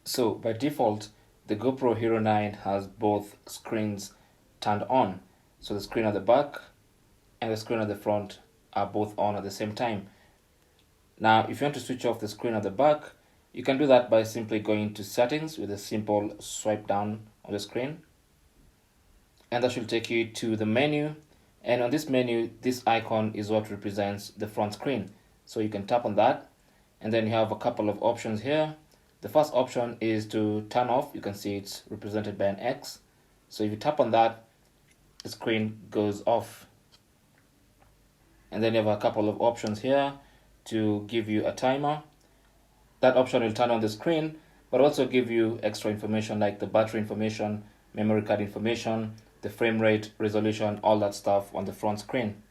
So by default, the GoPro Hero 9 has both screens turned on. So the screen at the back and the screen at the front are both on at the same time. Now, if you want to switch off the screen at the back, you can do that by simply going to settings with a simple swipe down on the screen. And that should take you to the menu. And on this menu, this icon is what represents the front screen. So you can tap on that, and then you have a couple of options here. The first option is to turn off. You can see it's represented by an X. So if you tap on that, the screen goes off. And then you have a couple of options here to give you a timer. That option will turn on the screen, but also give you extra information like the battery information, memory card information, the frame rate, resolution, all that stuff on the front screen.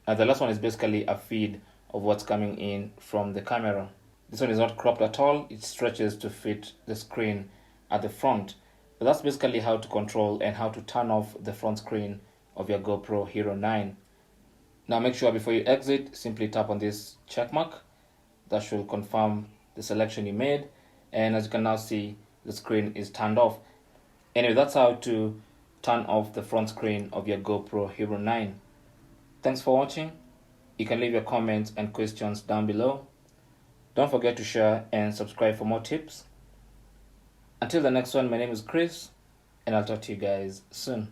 And the last one is basically a feed of what's coming in from the camera. This one is not cropped at all. It stretches to fit the screen at the front. But that's basically how to control and how to turn off the front screen of your GoPro Hero 9. Now make sure before you exit, simply tap on this check mark. That should confirm the selection you made. And as you can now see, the screen is turned off. Anyway, that's how to turn off the front screen of your GoPro Hero 9. Thanks for watching. You can leave your comments and questions down below. Don't forget to share and subscribe for more tips. Until the next one, my name is Chris, and I'll talk to you guys soon.